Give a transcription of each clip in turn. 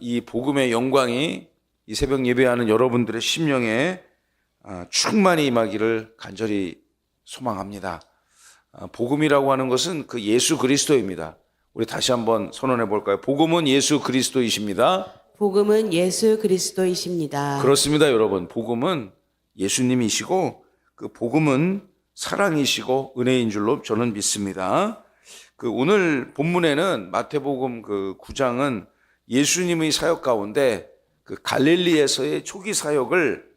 이 복음의 영광이 이 새벽 예배하는 여러분들의 심령에 충만히 임하기를 간절히 소망합니다. 복음이라고 하는 것은 그 예수 그리스도입니다. 우리 다시 한번 선언해 볼까요? 복음은 예수 그리스도이십니다. 복음은 예수 그리스도이십니다. 그렇습니다, 여러분. 복음은 예수님이시고 그 복음은 사랑이시고 은혜인 줄로 저는 믿습니다. 그 오늘 본문에는 마태복음 그 9장은 예수님의 사역 가운데 그 갈릴리에서의 초기 사역을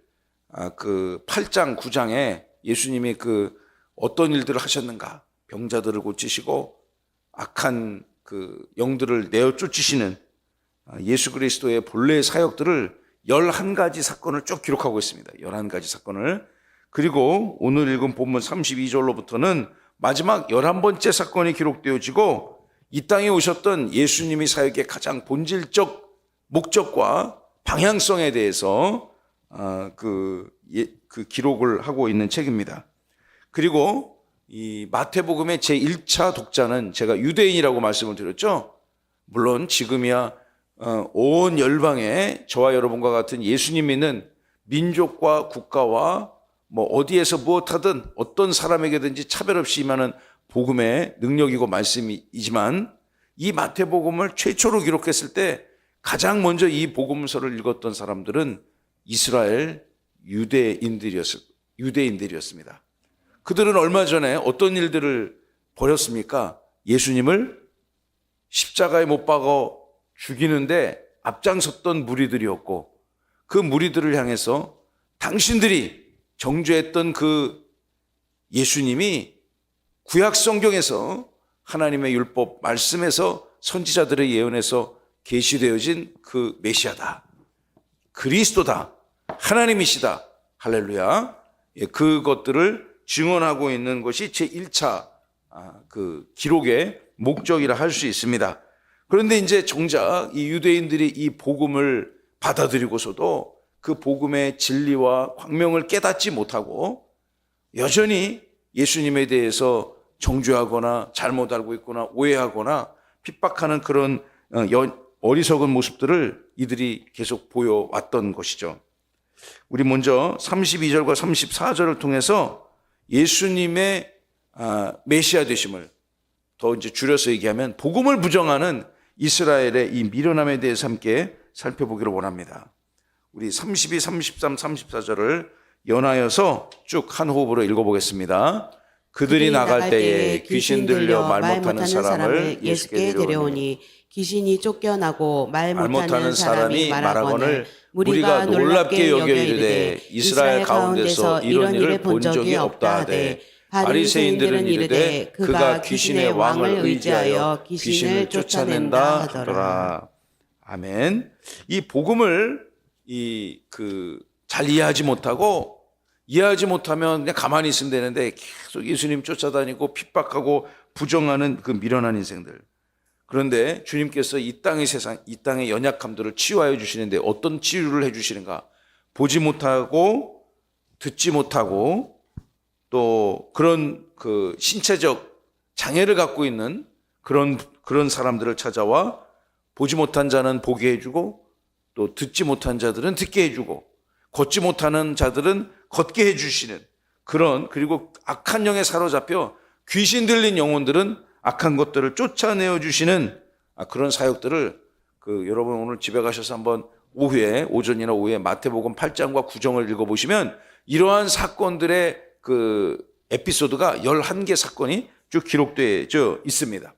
그 8장 9장에 예수님이 그 어떤 일들을 하셨는가, 병자들을 고치시고 악한 그 영들을 내어 쫓으시는 예수 그리스도의 본래의 사역들을 11가지 사건을 쭉 기록하고 있습니다. 11가지 사건을. 그리고 오늘 읽은 본문 32절로부터는 마지막 11번째 사건이 기록되어지고 이 땅에 오셨던 예수님의 사역의 가장 본질적 목적과 방향성에 대해서 그 기록을 하고 있는 책입니다. 그리고 이 마태복음의 제1차 독자는 제가 유대인이라고 말씀을 드렸죠. 물론 지금이야 온 열방에 저와 여러분과 같은 예수님 믿는 민족과 국가와 뭐 어디에서 무엇하든 어떤 사람에게든지 차별 없이 임하는 복음의 능력이고 말씀이지만 이 마태복음을 최초로 기록했을 때 가장 먼저 이 복음서를 읽었던 사람들은 이스라엘 유대인들이었습니다. 그들은 얼마 전에 어떤 일들을 벌였습니까? 예수님을 십자가에 못 박아 죽이는데 앞장섰던 무리들이었고 그 무리들을 향해서 당신들이 정죄했던 그 예수님이 구약 성경에서 하나님의 율법 말씀에서 선지자들의 예언에서 계시되어진 그 메시아다, 그리스도다, 하나님이시다, 할렐루야. 그것들을 증언하고 있는 것이 제1차 그 기록의 목적이라 할 수 있습니다. 그런데 이제 정작 이 유대인들이 이 복음을 받아들이고서도 그 복음의 진리와 광명을 깨닫지 못하고 여전히 예수님에 대해서 정죄하거나 잘못 알고 있거나 오해하거나 핍박하는 그런 어리석은 모습들을 이들이 계속 보여왔던 것이죠. 우리 먼저 32절과 34절을 통해서 예수님의 메시아 되심을 더 이제 줄여서 얘기하면 복음을 부정하는 이스라엘의 이 미련함에 대해서 함께 살펴보기를 원합니다. 우리 32, 33, 34절을 연하여서 쭉 한 호흡으로 읽어보겠습니다. 그들이 나갈 때에 귀신 들려 말 못하는 사람을 예수께 데려오니 귀신이 쫓겨나고 말 못하는 사람이 말하거늘 우리가 놀랍게 여겨 이르되 이스라엘 가운데서 이런 일을 본 적이 없다 하되 바리새인들은 이르되 그가 귀신의 왕을 의지하여 귀신을 쫓아낸다 하더라. 아멘. 이 복음을 잘 이해하지 못하면 그냥 가만히 있으면 되는데 계속 예수님 쫓아다니고 핍박하고 부정하는 그 미련한 인생들. 그런데 주님께서 이 땅의 연약함들을 치유하여 주시는데 어떤 치유를 해 주시는가? 보지 못하고 듣지 못하고 또 그런 그 신체적 장애를 갖고 있는 그런 사람들을 찾아와 보지 못한 자는 보게 해주고 또 듣지 못한 자들은 듣게 해주고 걷지 못하는 자들은 걷게 해주시는 그리고 악한 영에 사로잡혀 귀신 들린 영혼들은 악한 것들을 쫓아내어 주시는 그런 사역들을 여러분 오늘 집에 가셔서 한번 오전이나 오후에 마태복음 8장과 9장을 읽어보시면 이러한 사건들의 그 에피소드가 11개 사건이 쭉 기록되어 있습니다.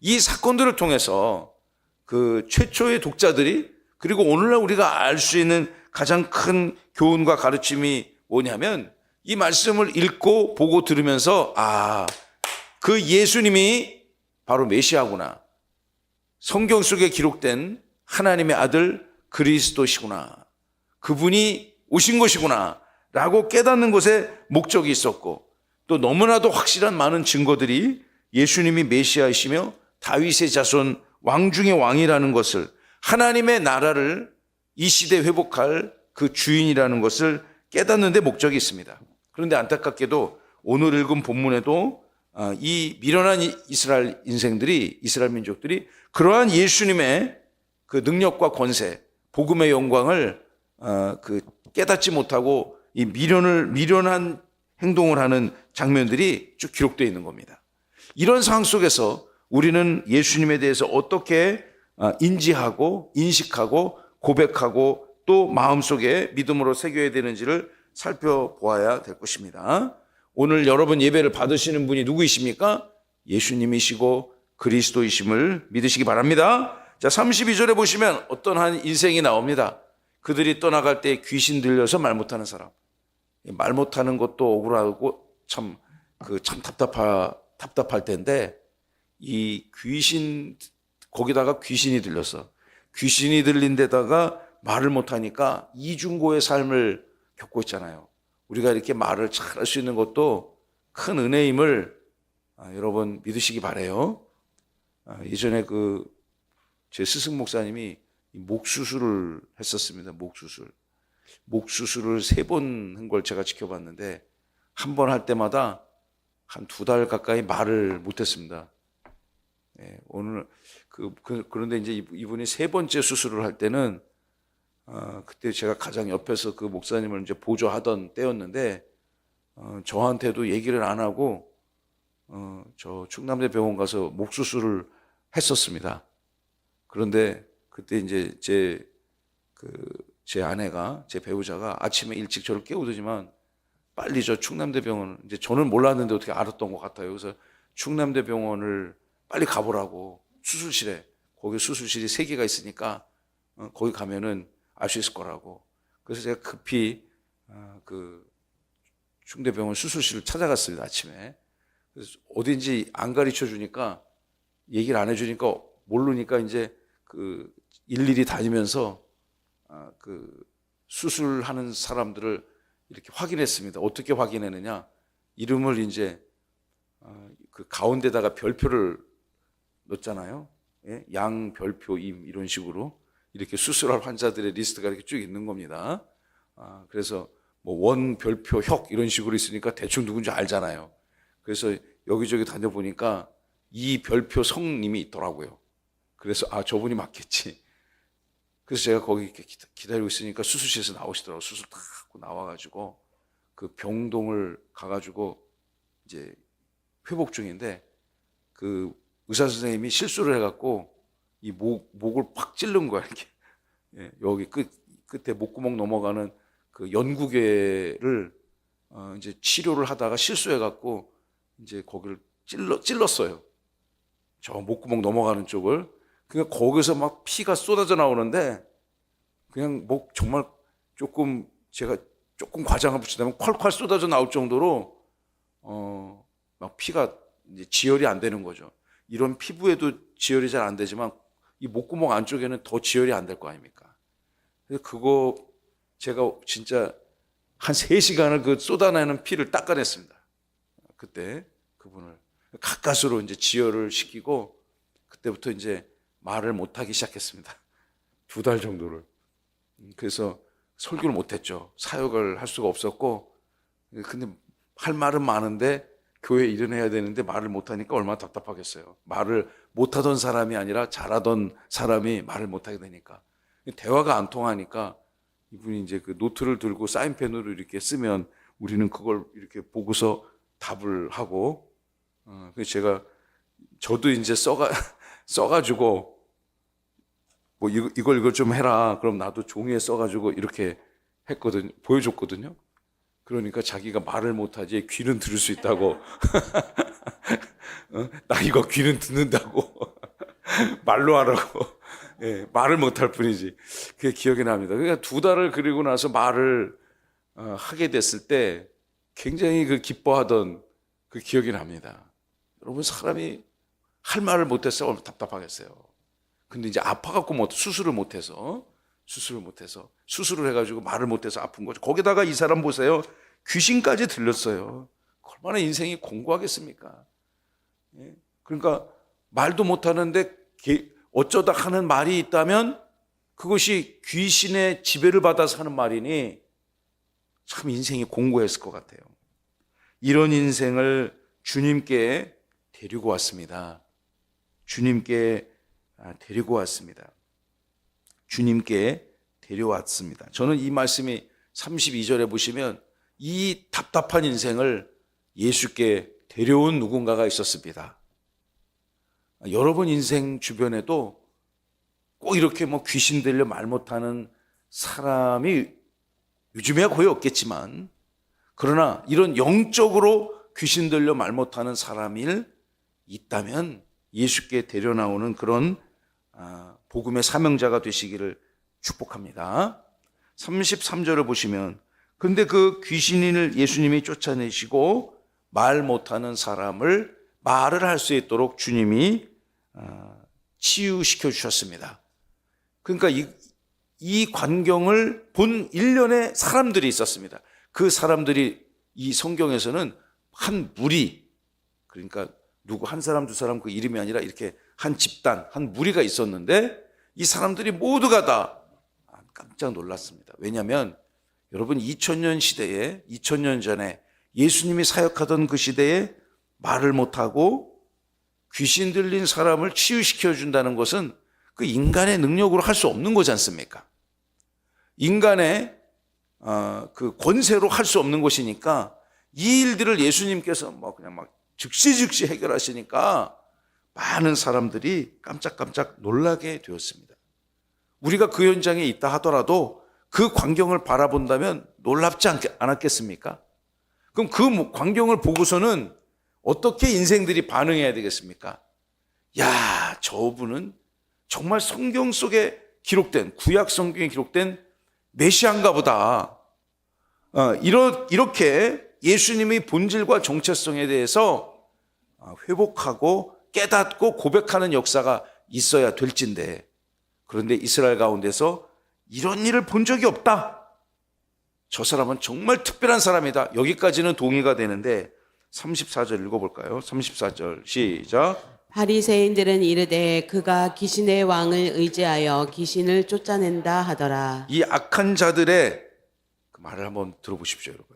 이 사건들을 통해서 그 최초의 독자들이 그리고 오늘날 우리가 알 수 있는 가장 큰 교훈과 가르침이 뭐냐면 이 말씀을 읽고 보고 들으면서 그 예수님이 바로 메시아구나. 성경 속에 기록된 하나님의 아들 그리스도시구나. 그분이 오신 것이구나 라고 깨닫는 것에 목적이 있었고 또 너무나도 확실한 많은 증거들이 예수님이 메시아이시며 다윗의 자손 왕 중의 왕이라는 것을 하나님의 나라를 이 시대에 회복할 그 주인이라는 것을 깨닫는 데 목적이 있습니다. 그런데 안타깝게도 오늘 읽은 본문에도 이 미련한 이스라엘 민족들이 그러한 예수님의 그 능력과 권세, 복음의 영광을 그 깨닫지 못하고 이 미련한 행동을 하는 장면들이 쭉 기록되어 있는 겁니다. 이런 상황 속에서 우리는 예수님에 대해서 어떻게 인지하고 인식하고 고백하고 또 마음속에 믿음으로 새겨야 되는지를 살펴보아야 될 것입니다. 오늘 여러분 예배를 받으시는 분이 누구이십니까? 예수님이시고 그리스도이심을 믿으시기 바랍니다. 자, 32절에 보시면 어떤 한 인생이 나옵니다. 그들이 떠나갈 때 귀신 들려서 말 못하는 사람. 말 못하는 것도 억울하고 참 답답할 텐데, 이 귀신, 거기다가 귀신이 들려서 귀신이 들린 데다가 말을 못하니까 이중고의 삶을 겪고 있잖아요. 우리가 이렇게 말을 잘 할 수 있는 것도 큰 은혜임을 여러분 믿으시기 바라요. 예전에 제 스승 목사님이 목 수술을 했었습니다. 목 수술을 3번 한 걸 제가 지켜봤는데, 한 번 할 때마다 한 2달 가까이 말을 못했습니다. 오늘 그런데 이제 이분이 3번째 수술을 할 때는 그때 제가 가장 옆에서 그 목사님을 이제 보조하던 때였는데, 저한테도 얘기를 안 하고 저 충남대 병원 가서 목 수술을 했었습니다. 그런데 그때 이제 제 아내가, 제 배우자가 아침에 일찍 저를 깨우더니만 빨리 저 충남대 병원, 이제 저는 몰랐는데 어떻게 알았던 것 같아요. 그래서 충남대 병원을 빨리 가보라고, 수술실에, 거기 수술실이 3개가 있으니까 거기 가면은 알 수 있을 거라고. 그래서 제가 급히 그 충대병원 수술실을 찾아갔습니다, 아침에. 그래서 어딘지 안 가르쳐 주니까, 얘기를 안 해주니까 모르니까 이제 일일이 다니면서 그 수술하는 사람들을 이렇게 확인했습니다. 어떻게 확인했느냐? 이름을 이제 그 가운데다가 별표를 넣었잖아요. 예? 양별표임 이런 식으로 이렇게 수술할 환자들의 리스트가 이렇게 쭉 있는 겁니다. 그래서 뭐 원별표 혁 이런 식으로 있으니까 대충 누군지 알잖아요. 그래서 여기저기 다녀보니까 이 별표 성님이 있더라고요. 그래서 저분이 맞겠지. 그래서 제가 거기 이렇게 기다리고 있으니까 수술실에서 나오시더라고요. 수술 다 하고 나와가지고 그 병동을 가가지고 이제 회복 중인데, 그 의사 선생님이 실수를 해갖고 이 목을 팍 찌른 거야, 이렇게. 예, 여기 끝에 목구멍 넘어가는 그 연구개를 이제 치료를 하다가 실수해갖고 이제 거기를 찔렀어요. 저 목구멍 넘어가는 쪽을. 그러니까 거기서 막 피가 쏟아져 나오는데, 그냥 정말 제가 조금 과장을 붙이자면 콸콸 쏟아져 나올 정도로 막 피가 이제 지혈이 안 되는 거죠. 이런 피부에도 지혈이 잘 안 되지만 이 목구멍 안쪽에는 더 지혈이 안 될 거 아닙니까? 그래서 그거 제가 진짜 한 3시간을 그 쏟아내는 피를 닦아냈습니다. 그때 그분을 가까스로 이제 지혈을 시키고, 그때부터 이제 말을 못하기 시작했습니다. 2달 정도를. 그래서 설교를 못했죠. 사역을 할 수가 없었고, 근데 할 말은 많은데 교회에 일은 해야 되는데 말을 못하니까 얼마나 답답하겠어요. 말을 못하던 사람이 아니라 잘하던 사람이 말을 못하게 되니까. 대화가 안 통하니까 이분이 이제 그 노트를 들고 사인펜으로 이렇게 쓰면 우리는 그걸 이렇게 보고서 답을 하고, 그래서 저도 이제 써가지고 뭐 이걸 좀 해라. 그럼 나도 종이에 써가지고 이렇게 보여줬거든요. 그러니까 자기가 말을 못하지 귀는 들을 수 있다고. 나 이거 귀는 듣는다고. 말로 하라고. 예, 말을 못할 뿐이지. 그게 기억이 납니다. 그러니까 2달을 그리고 나서 말을 하게 됐을 때 굉장히 기뻐하던 그 기억이 납니다. 여러분, 사람이 할 말을 못해서 얼마나 답답하겠어요. 근데 이제 아파갖고 수술을 못해서 수술을 해가지고 말을 못해서 아픈 거죠. 거기다가 이 사람 보세요. 귀신까지 들렸어요. 얼마나 인생이 공고하겠습니까? 예? 그러니까 말도 못하는데 어쩌다 하는 말이 있다면 그것이 귀신의 지배를 받아서 하는 말이니 참 인생이 공고했을 것 같아요. 이런 인생을 주님께 데리고 왔습니다. 주님께 데리고 왔습니다. 주님께 데려왔습니다. 저는 이 말씀이 32절에 보시면 이 답답한 인생을 예수께 데려온 누군가가 있었습니다. 여러분 인생 주변에도 꼭 이렇게 뭐 귀신 들려 말 못하는 사람이 요즘에야 거의 없겠지만, 그러나 이런 영적으로 귀신 들려 말 못하는 사람이 있다면 예수께 데려나오는 그런 복음의 사명자가 되시기를 축복합니다. 33절을 보시면, 근데 그 귀신을 예수님이 쫓아내시고 말 못하는 사람을 말을 할 수 있도록 주님이 치유시켜 주셨습니다. 그러니까 이 광경을 본 일련의 사람들이 있었습니다. 그 사람들이 이 성경에서는 한 무리, 그러니까 누구 한 사람 두 사람 그 이름이 아니라 이렇게 한 집단, 한 무리가 있었는데 이 사람들이 모두가 다 깜짝 놀랐습니다. 왜냐하면 여러분 2000년 시대에 2000년 전에 예수님이 사역하던 그 시대에 말을 못하고 귀신 들린 사람을 치유시켜 준다는 것은 그 인간의 능력으로 할 수 없는 거지 않습니까? 인간의 그 권세로 할 수 없는 것이니까 이 일들을 예수님께서 뭐 그냥 막 즉시 해결하시니까 많은 사람들이 깜짝깜짝 놀라게 되었습니다. 우리가 그 현장에 있다 하더라도 그 광경을 바라본다면 놀랍지 않았겠습니까? 그럼 그 광경을 보고서는 어떻게 인생들이 반응해야 되겠습니까? 야, 저분은 정말 성경 속에 기록된, 구약 성경에 기록된 메시아인가 보다. 이렇게 예수님의 본질과 정체성에 대해서 회복하고 깨닫고 고백하는 역사가 있어야 될진데, 그런데 이스라엘 가운데서 이런 일을 본 적이 없다. 저 사람은 정말 특별한 사람이다. 여기까지는 동의가 되는데 34절 읽어볼까요? 34절 시작. 바리새인들은 이르되 그가 귀신의 왕을 의지하여 귀신을 쫓아낸다 하더라. 이 악한 자들의 그 말을 한번 들어보십시오, 여러분.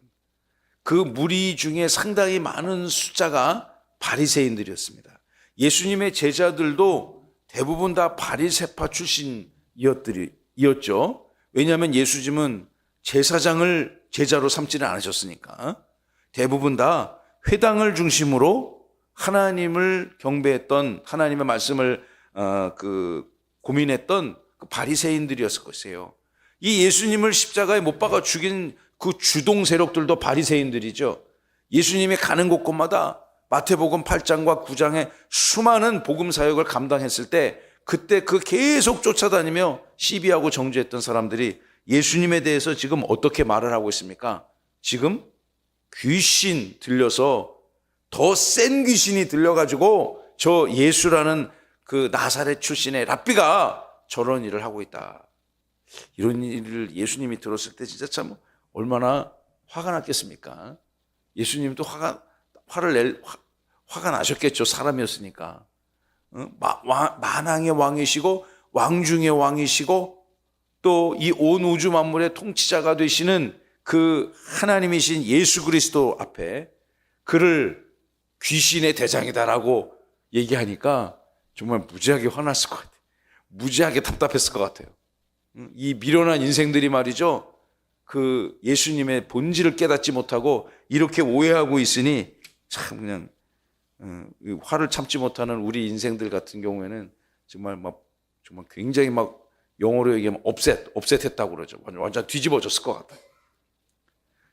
그 무리 중에 상당히 많은 숫자가 바리새인들이었습니다. 예수님의 제자들도 대부분 다 바리새파 출신이었죠. 왜냐하면 예수님은 제사장을 제자로 삼지는 않으셨으니까. 대부분 다 회당을 중심으로 하나님을 경배했던, 하나님의 말씀을 고민했던 그 바리새인들이었을 것이에요. 이 예수님을 십자가에 못 박아 죽인 그 주동 세력들도 바리새인들이죠. 예수님이 가는 곳곳마다 마태복음 8장과 9장에 수많은 복음 사역을 감당했을 때 그때 그 계속 쫓아다니며 시비하고 정죄했던 사람들이 예수님에 대해서 지금 어떻게 말을 하고 있습니까? 지금 귀신 들려서 더 센 귀신이 들려가지고 저 예수라는 그 나사렛 출신의 랍비가 저런 일을 하고 있다. 이런 일을 예수님이 들었을 때 진짜 참 얼마나 화가 났겠습니까? 예수님도 화가 나셨겠죠. 사람이었으니까. 만왕의 왕이시고 왕 중의 왕이시고 또 이 온 우주 만물의 통치자가 되시는 그 하나님이신 예수 그리스도 앞에 그를 귀신의 대장이다라고 얘기하니까 정말 무지하게 화났을 것 같아요. 무지하게 답답했을 것 같아요. 이 미련한 인생들이 말이죠. 그 예수님의 본질을 깨닫지 못하고 이렇게 오해하고 있으니 참 그냥 화를 참지 못하는 우리 인생들 같은 경우에는 정말 굉장히 영어로 얘기하면 업셋했다고 그러죠. 완전 뒤집어졌을 것 같아요.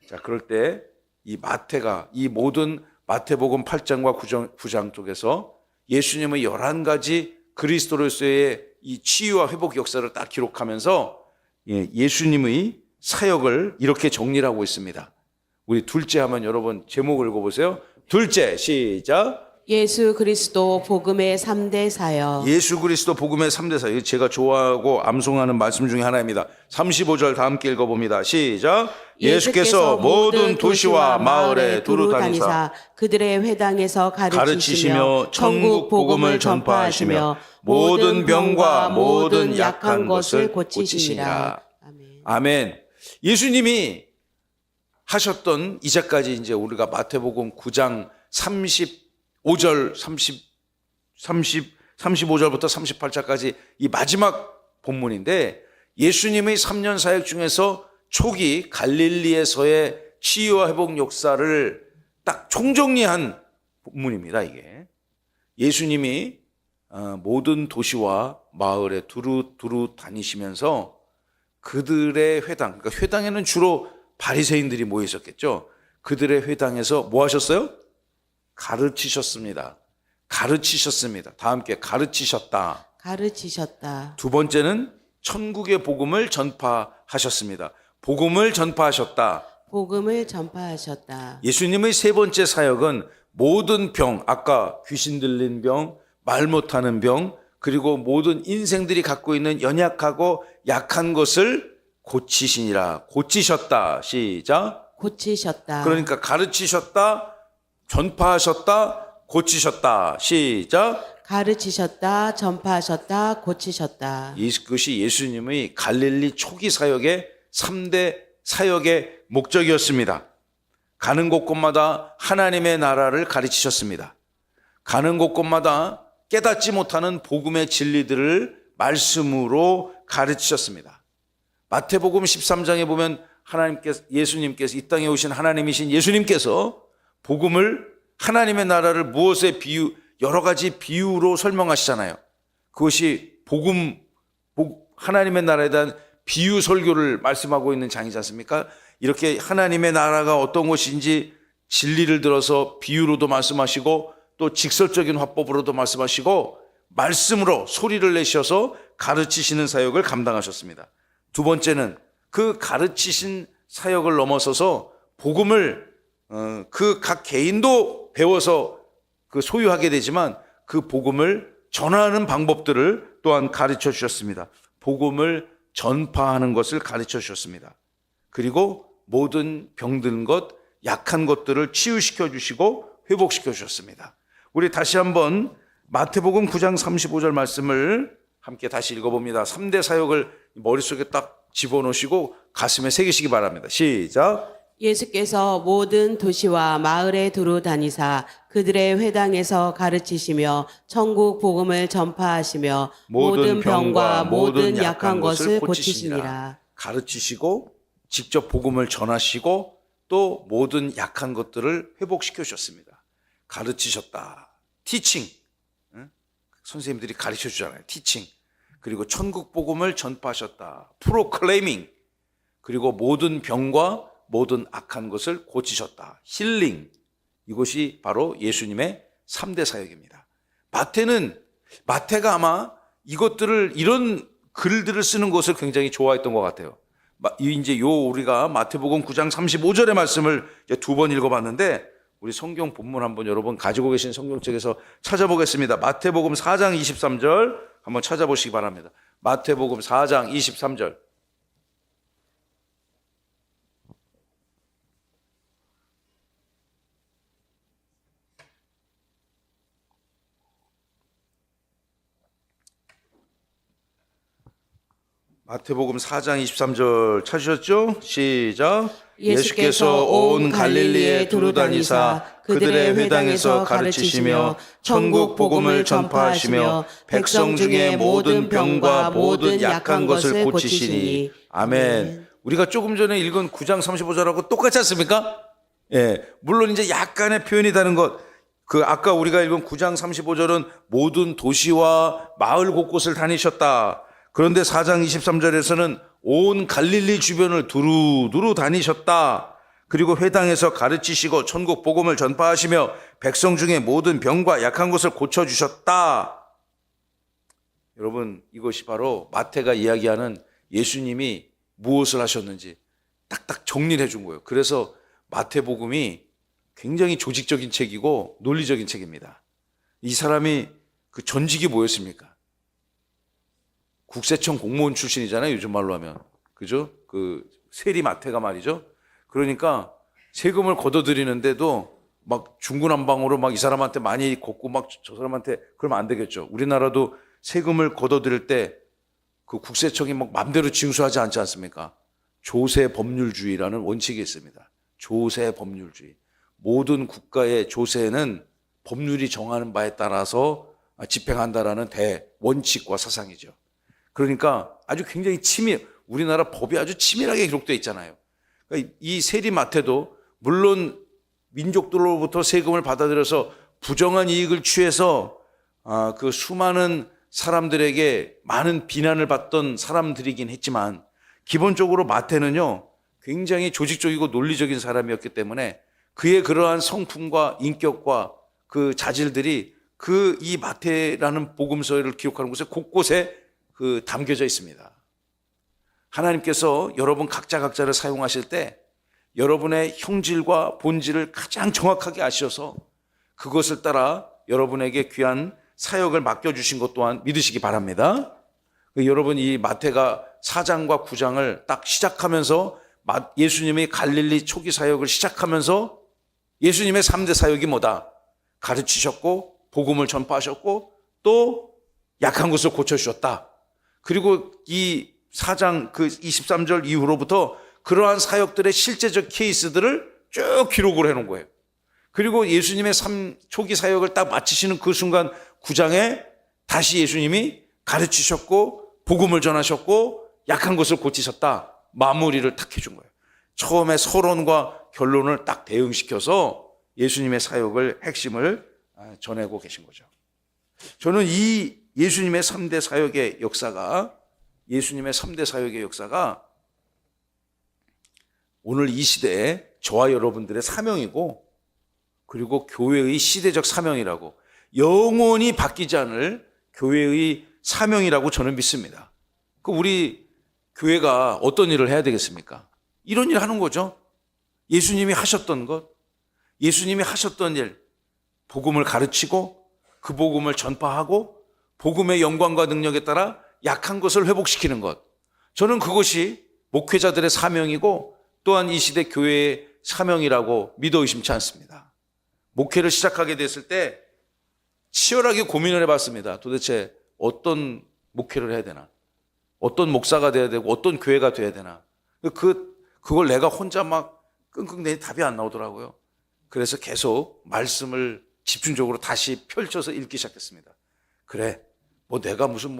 자, 그럴 때 이 마태가 이 모든 마태복음 8장과 9장 쪽에서 예수님의 11가지 그리스도로서의 이 치유와 회복 역사를 딱 기록하면서 예수님의 사역을 이렇게 정리를 하고 있습니다. 우리 둘째 하면 여러분 제목을 읽어보세요. 둘째 시작. 예수 그리스도 복음의 3대 사역. 예수 그리스도 복음의 3대 사역. 제가 좋아하고 암송하는 말씀 중에 하나입니다. 35절 다 함께 읽어봅니다. 시작. 예수께서 모든 도시와 마을에 두루 다니사 그들의 회당에서 가르치시며 천국 복음을 전파하시며 모든 병과 모든 약한 것을 고치시니라. 아멘. 예수님이 하셨던 이제까지 이제 우리가 마태복음 9장 35절 35절부터 38절까지 이 마지막 본문인데 예수님의 3년 사역 중에서 초기 갈릴리에서의 치유와 회복 역사를 딱 총정리한 본문입니다. 이게 예수님이 모든 도시와 마을에 두루 다니시면서 그들의 회당, 그러니까 회당에는 주로 바리새인들이 모여 있었겠죠. 그들의 회당에서 뭐 하셨어요? 가르치셨습니다. 다 함께 가르치셨다. 가르치셨다. 두 번째는 천국의 복음을 전파하셨습니다. 복음을 전파하셨다. 복음을 전파하셨다. 예수님의 세 번째 사역은 모든 병, 아까 귀신 들린 병, 말 못하는 병, 그리고 모든 인생들이 갖고 있는 연약하고 약한 것을 고치시니라. 고치셨다. 시작. 고치셨다. 그러니까 가르치셨다, 전파하셨다, 고치셨다. 시작. 가르치셨다, 전파하셨다, 고치셨다. 이것이 예수님의 갈릴리 초기 사역의 3대 사역의 목적이었습니다. 가는 곳곳마다 하나님의 나라를 가르치셨습니다. 가는 곳곳마다 깨닫지 못하는 복음의 진리들을 말씀으로 가르치셨습니다. 마태복음 13장에 보면 예수님께서 이 땅에 오신 하나님이신 예수님께서 복음을 하나님의 나라를 무엇에 여러 가지 비유로 설명하시잖아요. 그것이 하나님의 나라에 대한 비유 설교를 말씀하고 있는 장이지 않습니까? 이렇게 하나님의 나라가 어떤 것인지 진리를 들어서 비유로도 말씀하시고 또 직설적인 화법으로도 말씀하시고 말씀으로 소리를 내셔서 가르치시는 사역을 감당하셨습니다. 두 번째는 그 가르치신 사역을 넘어서서 복음을 그 각 개인도 배워서 그 소유하게 되지만 그 복음을 전하는 방법들을 또한 가르쳐 주셨습니다. 복음을 전파하는 것을 가르쳐 주셨습니다. 그리고 모든 병든 것, 약한 것들을 치유시켜 주시고 회복시켜 주셨습니다. 우리 다시 한번 마태복음 9장 35절 말씀을 함께 다시 읽어봅니다. 3대 사역을 머릿속에 딱 집어넣으시고 가슴에 새기시기 바랍니다. 시작. 예수께서 모든 도시와 마을에 두루 다니사 그들의 회당에서 가르치시며 천국 복음을 전파하시며 모든 병과 모든 약한 것을 고치시니라. 가르치시고 직접 복음을 전하시고 또 모든 약한 것들을 회복시켜 주셨습니다. 가르치셨다. 티칭. 선생님들이 가르쳐 주잖아요. 티칭. 그리고 천국 복음을 전파하셨다. 프로클레이밍. 그리고 모든 병과 모든 악한 것을 고치셨다. 힐링. 이것이 바로 예수님의 3대 사역입니다. 마태가 아마 이런 글들을 쓰는 것을 굉장히 좋아했던 것 같아요. 이제 우리가 마태복음 9장 35절의 말씀을 두 번 읽어봤는데 우리 성경 본문 한번 여러분 가지고 계신 성경책에서 찾아보겠습니다. 마태복음 4장 23절 한번 찾아보시기 바랍니다. 마태복음 4장 23절. 마태복음 4장 23절 찾으셨죠? 시작. 예수께서 온 갈릴리에 두루 다니사 그들의 회당에서 가르치시며 천국 복음을 전파하시며 백성 중에 모든 병과 모든 약한 것을 고치시니. 아멘. 우리가 조금 전에 읽은 9장 35절하고 똑같지 않습니까? 예. 물론 이제 약간의 표현이 다른 것. 아까 우리가 읽은 9장 35절은 모든 도시와 마을 곳곳을 다니셨다. 그런데 4장 23절에서는 온 갈릴리 주변을 두루 다니셨다. 그리고 회당에서 가르치시고 천국 복음을 전파하시며 백성 중에 모든 병과 약한 것을 고쳐주셨다. 여러분, 이것이 바로 마태가 이야기하는 예수님이 무엇을 하셨는지 딱딱 정리를 해준 거예요. 그래서 마태복음이 굉장히 조직적인 책이고 논리적인 책입니다. 이 사람이 그 전직이 뭐였습니까? 국세청 공무원 출신이잖아요. 요즘 말로 하면. 그죠? 세리 마태가 말이죠. 그러니까 세금을 걷어들이는데도 막 중구난방으로 막 이 사람한테 많이 걷고 막 저 사람한테 그러면 안 되겠죠. 우리나라도 세금을 걷어들일 때 그 국세청이 막 맘대로 징수하지 않지 않습니까? 조세 법률주의라는 원칙이 있습니다. 조세 법률주의. 모든 국가의 조세는 법률이 정하는 바에 따라서 집행한다라는 대원칙과 사상이죠. 그러니까 아주 굉장히 우리나라 법이 아주 치밀하게 기록되어 있잖아요. 그러니까 이 세리마태도 물론 민족들로부터 세금을 받아들여서 부정한 이익을 취해서 그 수많은 사람들에게 많은 비난을 받던 사람들이긴 했지만 기본적으로 마태는요 굉장히 조직적이고 논리적인 사람이었기 때문에 그의 그러한 성품과 인격과 그 자질들이 이 마태라는 복음서를 기록하는 곳에 곳곳에 담겨져 있습니다. 하나님께서 여러분 각자를 사용하실 때 여러분의 형질과 본질을 가장 정확하게 아셔서 그것을 따라 여러분에게 귀한 사역을 맡겨주신 것 또한 믿으시기 바랍니다. 여러분 이 마태가 4장과 9장을 딱 시작하면서 예수님이 갈릴리 초기 사역을 시작하면서 예수님의 3대 사역이 뭐다? 가르치셨고 복음을 전파하셨고 또 약한 것을 고쳐주셨다. 그리고 이 4장 23절 이후로부터 그러한 사역들의 실제적 케이스들을 쭉 기록을 해놓은 거예요. 그리고 예수님의 초기 사역을 딱 마치시는 그 순간 9장에 다시 예수님이 가르치셨고 복음을 전하셨고 약한 것을 고치셨다. 마무리를 딱 해준 거예요. 처음에 서론과 결론을 딱 대응시켜서 예수님의 사역을 핵심을 전하고 계신 거죠. 저는 이 예수님의 3대 사역의 역사가 오늘 이 시대에 저와 여러분들의 사명이고 그리고 교회의 시대적 사명이라고 영원히 바뀌지 않을 교회의 사명이라고 저는 믿습니다. 우리 교회가 어떤 일을 해야 되겠습니까? 이런 일 하는 거죠. 예수님이 하셨던 것, 예수님이 하셨던 일, 복음을 가르치고 그 복음을 전파하고 복음의 영광과 능력에 따라 약한 것을 회복시키는 것. 저는 그것이 목회자들의 사명이고 또한 이 시대 교회의 사명이라고 믿어 의심치 않습니다. 목회를 시작하게 됐을 때 치열하게 고민을 해봤습니다. 도대체 어떤 목회를 해야 되나? 어떤 목사가 돼야 되고 어떤 교회가 돼야 되나? 그걸 내가 혼자 막 끙끙 내니 답이 안 나오더라고요. 그래서 계속 말씀을 집중적으로 다시 펼쳐서 읽기 시작했습니다. 그래, 내가 무슨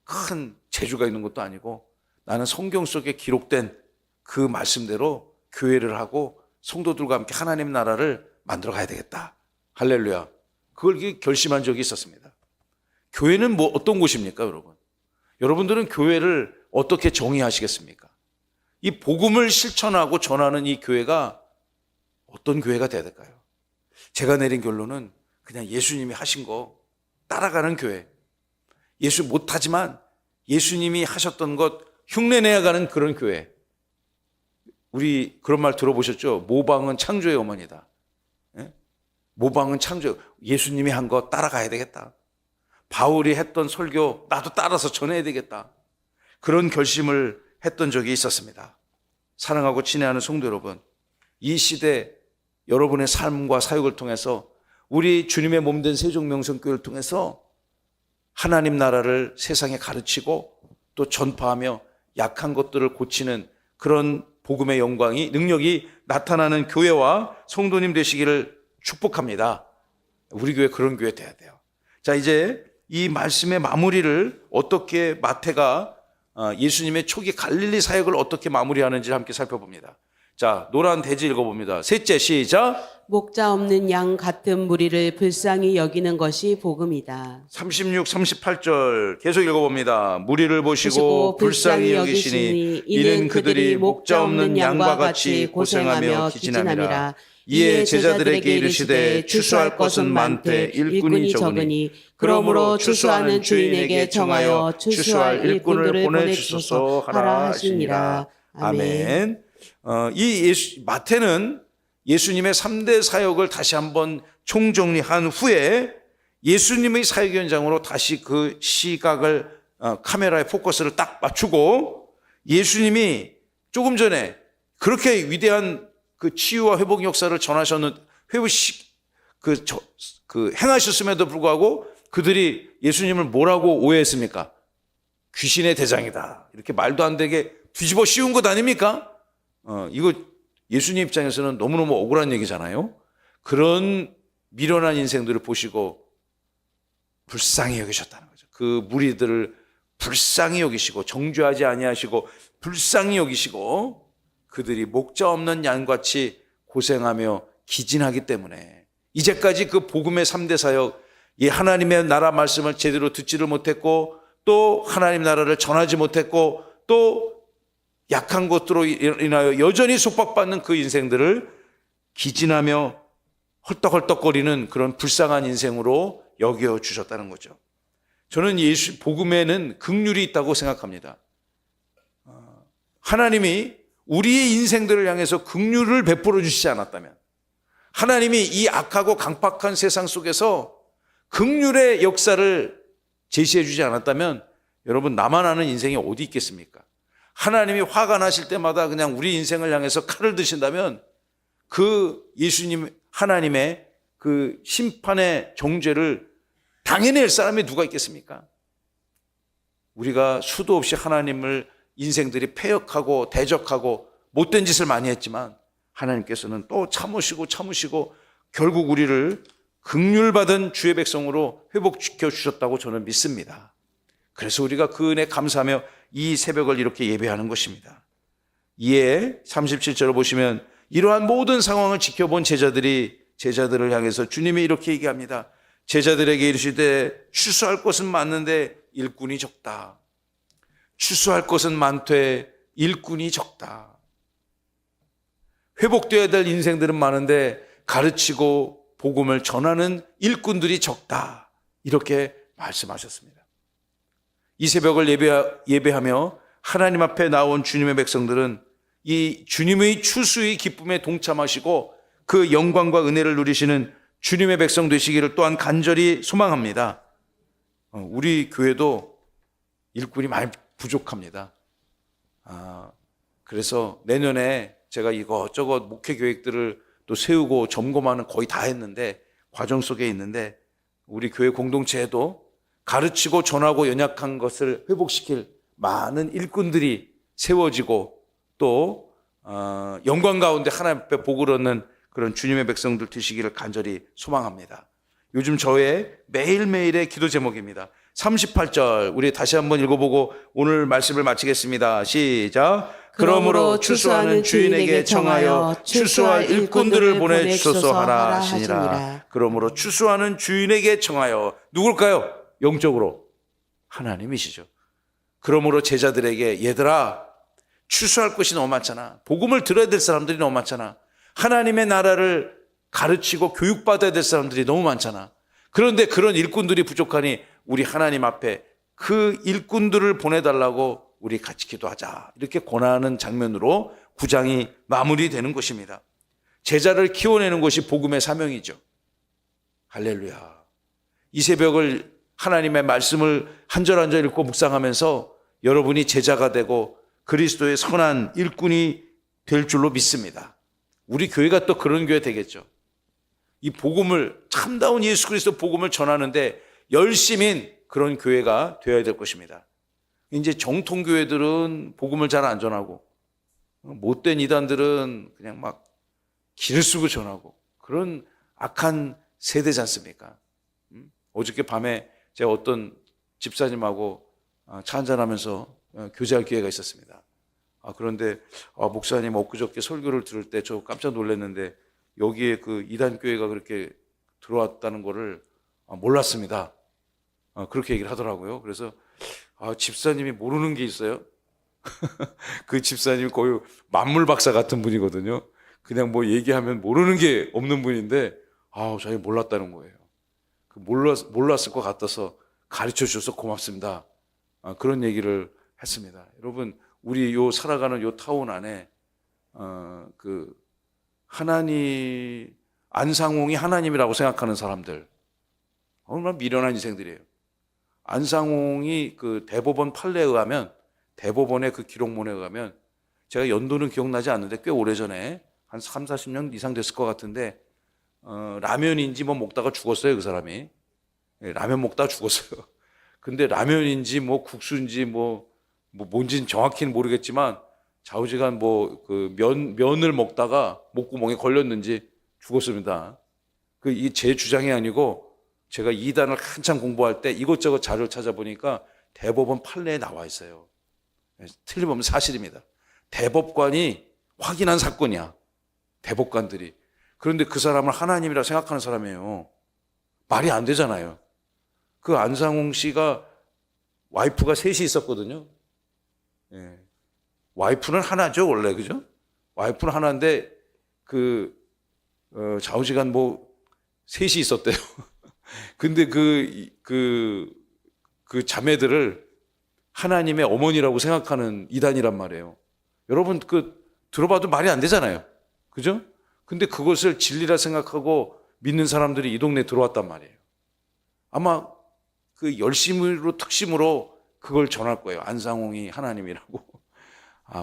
큰 재주가 있는 것도 아니고 나는 성경 속에 기록된 그 말씀대로 교회를 하고 성도들과 함께 하나님 나라를 만들어 가야 되겠다. 할렐루야. 그걸 결심한 적이 있었습니다. 교회는 어떤 곳입니까, 여러분? 여러분들은 교회를 어떻게 정의하시겠습니까? 이 복음을 실천하고 전하는 이 교회가 어떤 교회가 돼야 될까요? 제가 내린 결론은 그냥 예수님이 하신 거 따라가는 교회. 예수 못하지만 예수님이 하셨던 것 흉내내어가는 그런 교회. 우리 그런 말 들어보셨죠? 모방은 창조의 어머니다. 예? 모방은 창조. 예수님이 한 거 따라가야 되겠다. 바울이 했던 설교 나도 따라서 전해야 되겠다. 그런 결심을 했던 적이 있었습니다. 사랑하고 친애하는 성도 여러분, 이 시대 여러분의 삶과 사역을 통해서 우리 주님의 몸된 세종명성교회를 통해서 하나님 나라를 세상에 가르치고 또 전파하며 약한 것들을 고치는 그런 복음의 영광이 능력이 나타나는 교회와 성도님 되시기를 축복합니다. 우리 교회 그런 교회 돼야 돼요. 자, 이제 이 말씀의 마무리를 어떻게 마태가 예수님의 초기 갈릴리 사역을 어떻게 마무리하는지 함께 살펴봅니다. 자, 노란 대지 읽어봅니다. 셋째, 시작. 목자 없는 양 같은 무리를 불쌍히 여기는 것이 복음이다. 36, 38절 계속 읽어봅니다. 무리를 보시고 불쌍히 여기시니 이는 그들이 목자 없는 양과 같이 고생하며 기진함이라. 이에 제자들에게 이르시되 추수할 것은 많되 일꾼이 적으니 그러므로 추수하는 주인에게 정하여 추수할 일꾼을 보내주소서 하라 하시니라. 아멘. 마태는 예수님의 3대 사역을 다시 한번 총정리한 후에 예수님의 사역 현장으로 다시 그 시각을 카메라의 포커스를 딱 맞추고 예수님이 조금 전에 그렇게 위대한 그 치유와 회복 역사를 행하셨음에도 불구하고 그들이 예수님을 뭐라고 오해했습니까? 귀신의 대장이다. 이렇게 말도 안 되게 뒤집어 씌운 것 아닙니까? 이거 예수님 입장에서는 너무너무 억울한 얘기잖아요. 그런 미련한 인생들을 보시고 불쌍히 여기셨다는 거죠. 그 무리들을 불쌍히 여기시고 정죄하지 아니하시고 불쌍히 여기시고 그들이 목자 없는 양같이 고생하며 기진하기 때문에 이제까지 그 복음의 3대 사역, 이 하나님의 나라 말씀을 제대로 듣지를 못했고 또 하나님 나라를 전하지 못했고 또 약한 것들로 인하여 여전히 속박받는 그 인생들을 기진하며 헐떡헐떡거리는 그런 불쌍한 인생으로 여겨주셨다는 거죠. 저는 예수 복음에는 긍휼이 있다고 생각합니다. 하나님이 우리의 인생들을 향해서 긍휼을 베풀어 주시지 않았다면, 하나님이 이 악하고 강팍한 세상 속에서 긍휼의 역사를 제시해 주지 않았다면 여러분 나만 아는 인생이 어디 있겠습니까? 하나님이 화가 나실 때마다 그냥 우리 인생을 향해서 칼을 드신다면 그 예수님 하나님의 그 심판의 정죄를 당해낼 사람이 누가 있겠습니까? 우리가 수도 없이 하나님을 인생들이 패역하고 대적하고 못된 짓을 많이 했지만 하나님께서는 또 참으시고 결국 우리를 긍휼받은 주의 백성으로 회복시켜 주셨다고 저는 믿습니다. 그래서 우리가 그 은혜 감사하며 이 새벽을 이렇게 예배하는 것입니다. 이에 37절을 보시면 이러한 모든 상황을 지켜본 제자들을 향해서 주님이 이렇게 얘기합니다. 제자들에게 이르시되 추수할 것은 많은데 일꾼이 적다. 추수할 것은 많되 일꾼이 적다. 회복되어야 될 인생들은 많은데 가르치고 복음을 전하는 일꾼들이 적다. 이렇게 말씀하셨습니다. 이 새벽을 예배하며 하나님 앞에 나온 주님의 백성들은 이 주님의 추수의 기쁨에 동참하시고 그 영광과 은혜를 누리시는 주님의 백성 되시기를 또한 간절히 소망합니다. 우리 교회도 일꾼이 많이 부족합니다. 그래서 내년에 제가 이것저것 목회 계획들을 또 세우고 점검하는 거의 다 했는데 과정 속에 있는데 우리 교회 공동체에도 가르치고 전하고 연약한 것을 회복시킬 많은 일꾼들이 세워지고 또 영광 가운데 하나님 앞에 복을 얻는 그런 주님의 백성들 되시기를 간절히 소망합니다. 요즘 저의 매일매일의 기도 제목입니다. 38절 우리 다시 한번 읽어보고 오늘 말씀을 마치겠습니다. 시작. 그러므로 추수하는 주인에게 청하여 추수할 일꾼들을 보내주소서 하라 하시니라. 그러므로 추수하는 주인에게 청하여 누굴까요? 영적으로 하나님이시죠. 그러므로 제자들에게 얘들아 추수할 것이 너무 많잖아. 복음을 들어야 될 사람들이 너무 많잖아. 하나님의 나라를 가르치고 교육받아야 될 사람들이 너무 많잖아. 그런데 그런 일꾼들이 부족하니 우리 하나님 앞에 그 일꾼들을 보내달라고 우리 같이 기도하자. 이렇게 권하는 장면으로 9장이 마무리되는 것입니다. 제자를 키워내는 것이 복음의 사명이죠. 할렐루야. 이 새벽을 하나님의 말씀을 한 절 한 절 읽고 묵상하면서 여러분이 제자가 되고 그리스도의 선한 일꾼이 될 줄로 믿습니다. 우리 교회가 또 그런 교회 되겠죠. 이 복음을 참다운 예수 그리스도 복음을 전하는데 열심인 그런 교회가 되어야 될 것입니다. 이제 정통 교회들은 복음을 잘 안 전하고 못된 이단들은 그냥 막 길을 쓰고 전하고 그런 악한 세대지 않습니까? 어저께 밤에 제가 어떤 집사님하고 차 한잔하면서 교제할 기회가 있었습니다. 그런데 목사님 엊그저께 설교를 들을 때 저 깜짝 놀랐는데 여기에 그 이단교회가 그렇게 들어왔다는 거를 몰랐습니다. 그렇게 얘기를 하더라고요. 그래서 집사님이 모르는 게 있어요. 그 집사님이 거의 만물 박사 같은 분이거든요. 그냥 뭐 얘기하면 모르는 게 없는 분인데 자기 몰랐다는 거예요. 몰랐을 것 같아서 가르쳐 주셔서 고맙습니다. 그런 얘기를 했습니다. 여러분 우리 요 살아가는 요 타운 안에 그 하나님 안상홍이 하나님이라고 생각하는 사람들 얼마나 미련한 인생들이에요. 안상홍이 그 대법원 판례에 의하면 대법원의 그 기록문에 의하면 제가 연도는 기억나지 않는데 꽤 오래전에 한 3, 40년 이상 됐을 것 같은데 라면인지 뭐 먹다가 죽었어요. 그 사람이 라면 먹다가 죽었어요. 근데 라면인지 뭐 국수인지 뭐 뭔지는 정확히는 모르겠지만 좌우지간 뭐 그 면을 먹다가 목구멍에 걸렸는지 죽었습니다. 이 제 주장이 아니고 제가 이단을 한참 공부할 때 이것저것 자료를 찾아보니까 대법원 판례에 나와 있어요. 틀림없는 사실입니다. 대법관이 확인한 사건이야. 대법관들이. 그런데 그 사람을 하나님이라 생각하는 사람이에요. 말이 안 되잖아요. 그 안상홍 씨가 와이프가 셋이 있었거든요. 예. 와이프는 하나죠, 원래, 그죠? 와이프는 하나인데, 좌우지간 셋이 있었대요. 근데 그 자매들을 하나님의 어머니라고 생각하는 이단이란 말이에요. 여러분, 들어봐도 말이 안 되잖아요. 그죠? 근데 그것을 진리라 생각하고 믿는 사람들이 이 동네에 들어왔단 말이에요. 아마 열심으로, 특심으로 그걸 전할 거예요. 안상홍이 하나님이라고.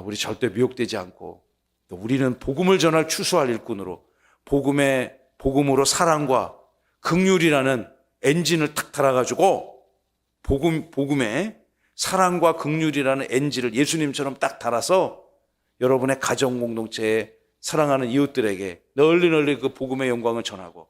우리 절대 미혹되지 않고, 우리는 복음을 전할 추수할 일꾼으로, 복음으로 사랑과 긍휼이라는 엔진을 탁 달아가지고, 복음에 사랑과 긍휼이라는 엔진을 예수님처럼 딱 달아서 여러분의 가정 공동체에 사랑하는 이웃들에게 널리 그 복음의 영광을 전하고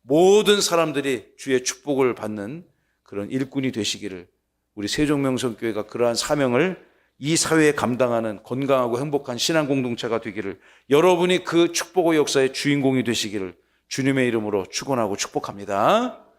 모든 사람들이 주의 축복을 받는 그런 일꾼이 되시기를, 우리 세종명성교회가 그러한 사명을 이 사회에 감당하는 건강하고 행복한 신앙 공동체가 되기를, 여러분이 그 축복의 역사의 주인공이 되시기를 주님의 이름으로 축원하고 축복합니다.